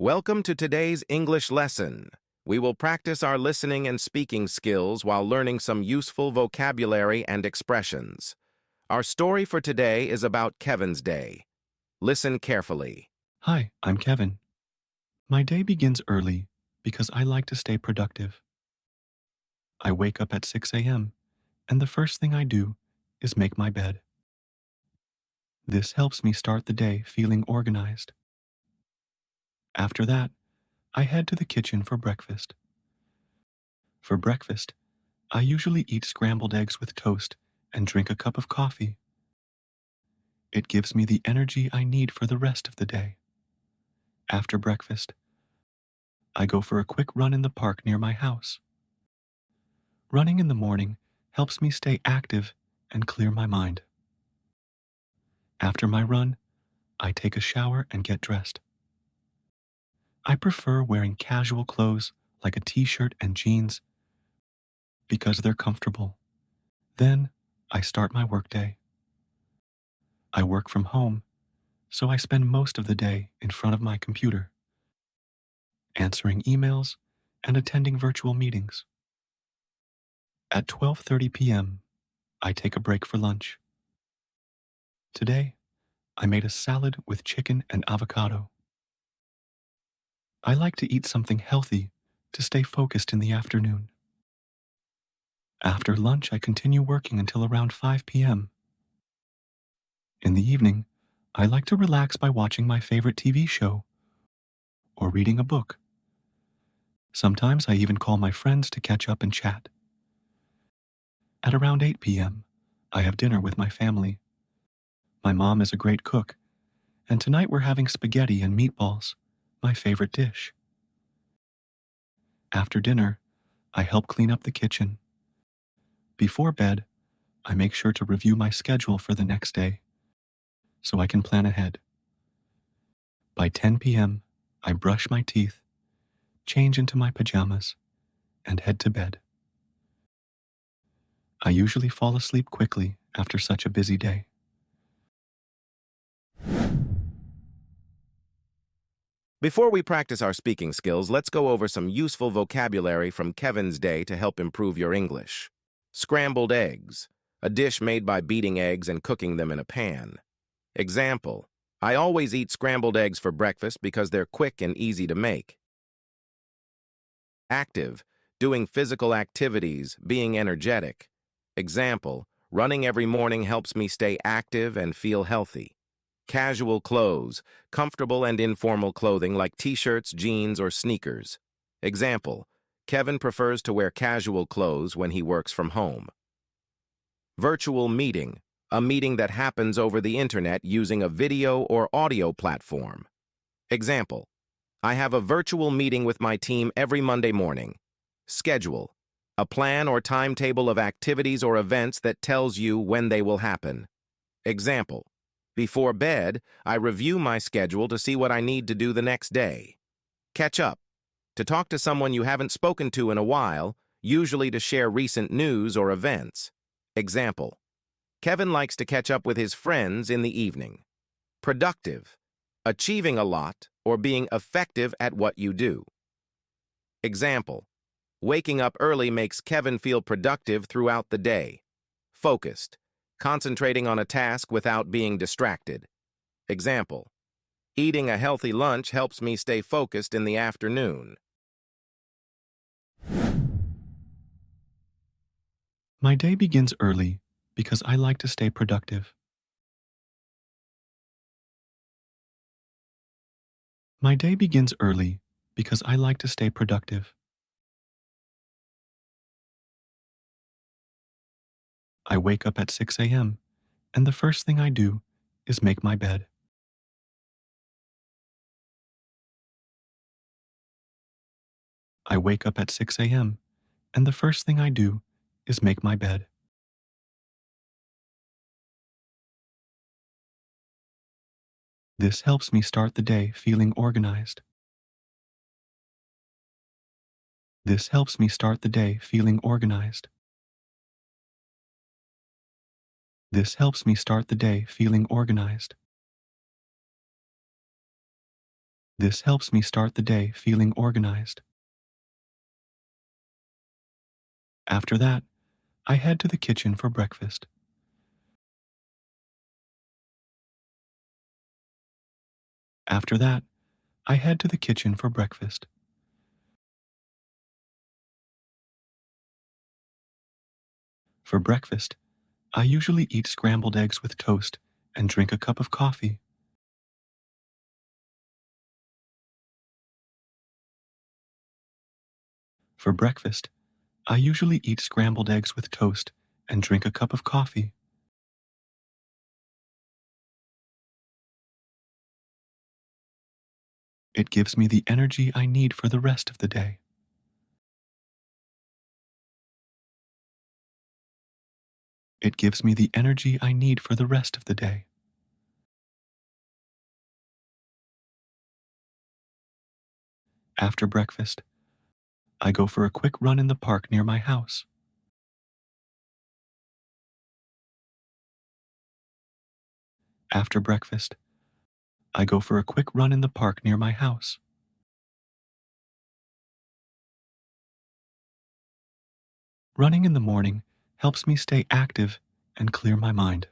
Welcome to today's English lesson. We will practice our listening and speaking skills while learning some useful vocabulary and expressions. Our story for today is about Kevin's day. Listen carefully. Hi, I'm Kevin. My day begins early because I like to stay productive. I wake up at 6 a.m., and the first thing I do is make my bed. This helps me start the day feeling organized. After that, I head to the kitchen for breakfast. For breakfast, I usually eat scrambled eggs with toast and drink a cup of coffee. It gives me the energy I need for the rest of the day. After breakfast, I go for a quick run in the park near my house. Running in the morning helps me stay active and clear my mind. After my run, I take a shower and get dressed. I prefer wearing casual clothes like a t-shirt and jeans because they're comfortable. Then I start my workday. I work from home, so I spend most of the day in front of my computer, answering emails and attending virtual meetings. At 12:30 p.m., I take a break for lunch. Today, I made a salad with chicken and avocado. I like to eat something healthy to stay focused in the afternoon. After lunch, I continue working until around 5 p.m. In the evening, I like to relax by watching my favorite TV show or reading a book. Sometimes I even call my friends to catch up and chat. At around 8 p.m., I have dinner with my family. My mom is a great cook, and tonight we're having spaghetti and meatballs, my favorite dish. After dinner, I help clean up the kitchen. Before bed, I make sure to review my schedule for the next day so I can plan ahead. By 10 p.m., I brush my teeth, change into my pajamas, and head to bed. I usually fall asleep quickly after such a busy day. Before we practice our speaking skills, let's go over some useful vocabulary from Kevin's day to help improve your English. Scrambled eggs, a dish made by beating eggs and cooking them in a pan. Example, I always eat scrambled eggs for breakfast because they're quick and easy to make. Active, doing physical activities, being energetic. Example, running every morning helps me stay active and feel healthy. Casual clothes, comfortable and informal clothing like t-shirts, jeans, or sneakers. Example, Kevin prefers to wear casual clothes when he works from home. Virtual meeting, a meeting that happens over the internet using a video or audio platform. Example, I have a virtual meeting with my team every Monday morning. Schedule, a plan or timetable of activities or events that tells you when they will happen. Example, before bed, I review my schedule to see what I need to do the next day. Catch up, to talk to someone you haven't spoken to in a while, usually to share recent news or events. Example, Kevin likes to catch up with his friends in the evening. Productive, achieving a lot or being effective at what you do. Example, waking up early makes Kevin feel productive throughout the day. Focused, concentrating on a task without being distracted. Example, eating a healthy lunch helps me stay focused in the afternoon. My day begins early because I like to stay productive. My day begins early because I like to stay productive. I wake up at 6 a.m., and the first thing I do is make my bed. I wake up at 6 a.m., and the first thing I do is make my bed. This helps me start the day feeling organized. This helps me start the day feeling organized. This helps me start the day feeling organized. This helps me start the day feeling organized. After that, I head to the kitchen for breakfast. After that, I head to the kitchen for breakfast. For breakfast, I usually eat scrambled eggs with toast and drink a cup of coffee. For breakfast, I usually eat scrambled eggs with toast and drink a cup of coffee. It gives me the energy I need for the rest of the day. It gives me the energy I need for the rest of the day. After breakfast, I go for a quick run in the park near my house. After breakfast, I go for a quick run in the park near my house. Running in the morning helps me stay active and clear my mind.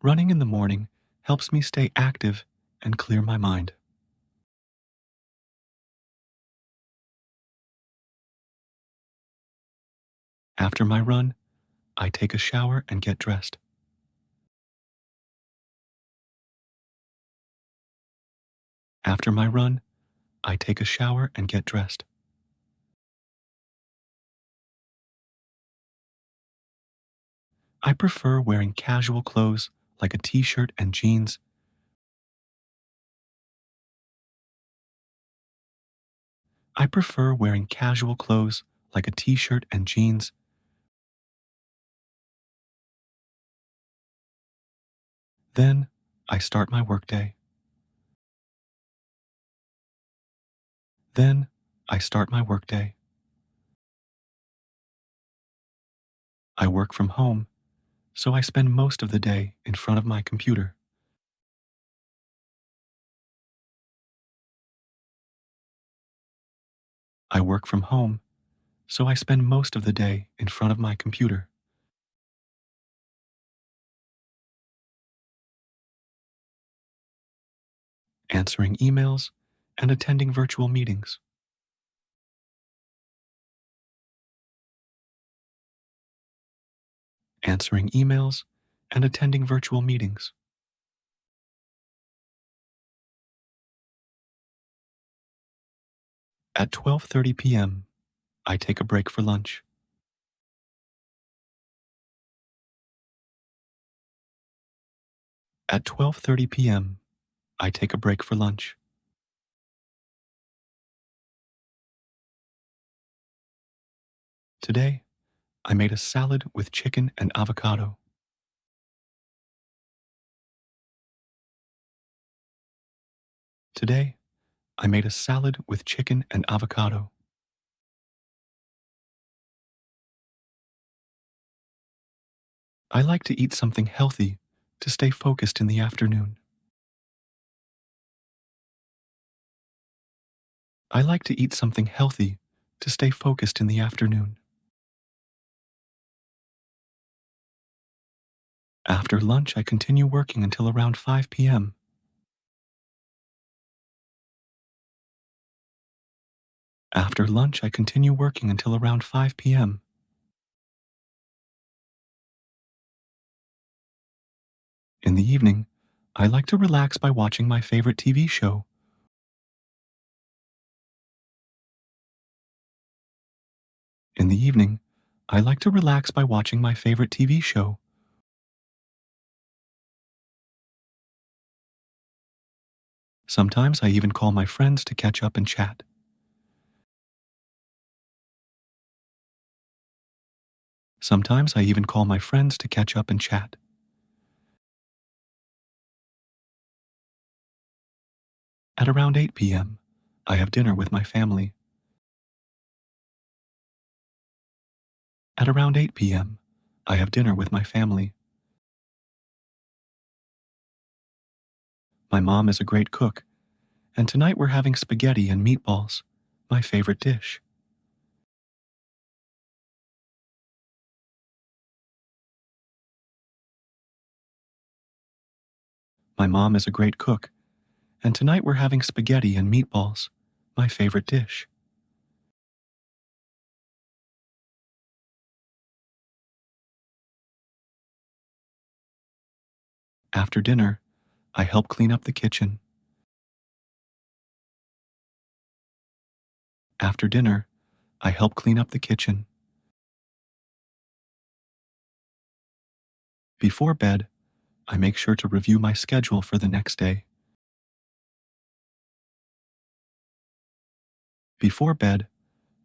Running in the morning helps me stay active and clear my mind. After my run, I take a shower and get dressed. After my run, I take a shower and get dressed. I prefer wearing casual clothes like a t-shirt and jeans. I prefer wearing casual clothes like a t-shirt and jeans. Then I start my workday. Then I start my workday. I work from home, so I spend most of the day in front of my computer. I work from home, so I spend most of the day in front of my computer. Answering emails and attending virtual meetings. Answering emails and attending virtual meetings. At 12:30 p.m., I take a break for lunch. At 12:30 p.m., I take a break for lunch. Today, I made a salad with chicken and avocado. Today, I made a salad with chicken and avocado. I like to eat something healthy to stay focused in the afternoon. I like to eat something healthy to stay focused in the afternoon. After lunch, I continue working until around 5 p.m. After lunch, I continue working until around 5 p.m. In the evening, I like to relax by watching my favorite TV show. In the evening, I like to relax by watching my favorite TV show. Sometimes I even call my friends to catch up and chat. Sometimes I even call my friends to catch up and chat. At around 8 p.m., I have dinner with my family. At around 8 p.m., I have dinner with my family. My mom is a great cook, and tonight we're having spaghetti and meatballs, my favorite dish. My mom is a great cook, and tonight we're having spaghetti and meatballs, my favorite dish. After dinner, I help clean up the kitchen. After dinner, I help clean up the kitchen. Before bed, I make sure to review my schedule for the next day. Before bed,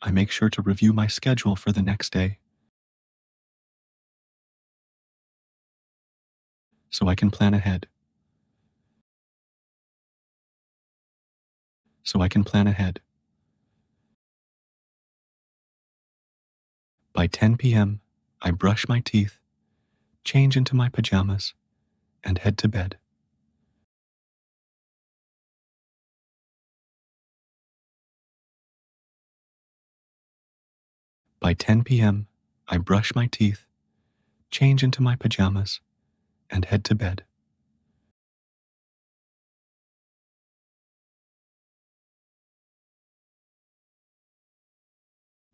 I make sure to review my schedule for the next day so I can plan ahead. So I can plan ahead. By 10 p.m., I brush my teeth, change into my pajamas, and head to bed. By 10 p.m., I brush my teeth, change into my pajamas, and head to bed.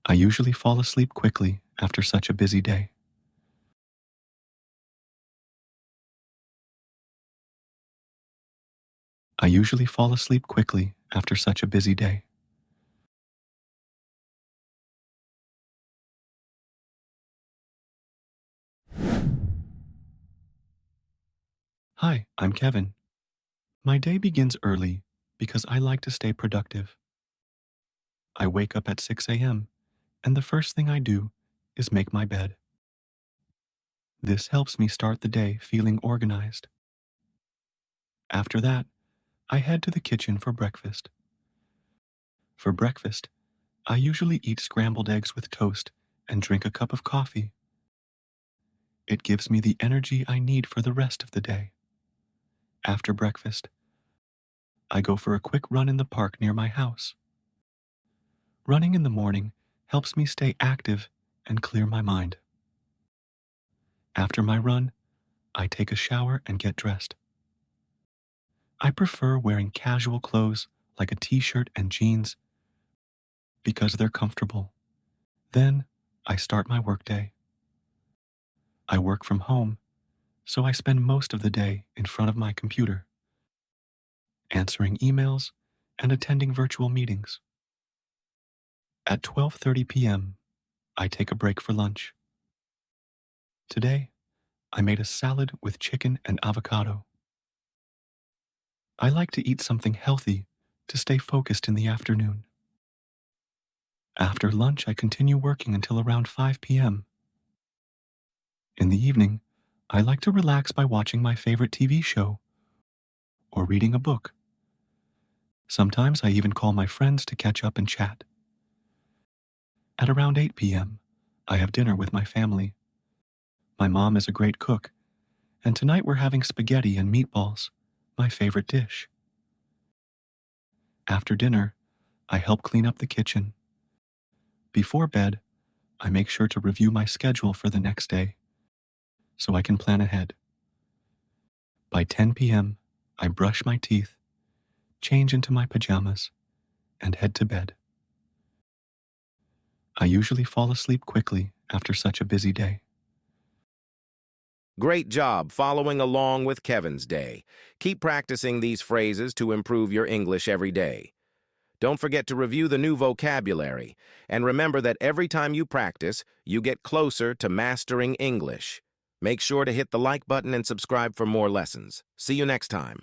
I usually fall asleep quickly after such a busy day. I usually fall asleep quickly after such a busy day. Hi, I'm Kevin. My day begins early because I like to stay productive. I wake up at 6 a.m., and the first thing I do is make my bed. This helps me start the day feeling organized. After that, I head to the kitchen for breakfast. For breakfast, I usually eat scrambled eggs with toast and drink a cup of coffee. It gives me the energy I need for the rest of the day. After breakfast, I go for a quick run in the park near my house. Running in the morning helps me stay active and clear my mind. After my run, I take a shower and get dressed. I prefer wearing casual clothes like a t-shirt and jeans because they're comfortable. Then I start my workday. I work from home, so I spend most of the day in front of my computer, answering emails and attending virtual meetings. At 12:30 p.m., I take a break for lunch. Today, I made a salad with chicken and avocado. I like to eat something healthy to stay focused in the afternoon. After lunch, I continue working until around 5 p.m. In the evening, I like to relax by watching my favorite TV show or reading a book. Sometimes I even call my friends to catch up and chat. At around 8 p.m., I have dinner with my family. My mom is a great cook, and tonight we're having spaghetti and meatballs, my favorite dish. After dinner, I help clean up the kitchen. Before bed, I make sure to review my schedule for the next day so I can plan ahead. By 10 p.m., I brush my teeth, change into my pajamas, and head to bed. I usually fall asleep quickly after such a busy day. Great job following along with Kevin's day. Keep practicing these phrases to improve your English every day. Don't forget to review the new vocabulary, and remember that every time you practice, you get closer to mastering English. Make sure to hit the like button and subscribe for more lessons. See you next time.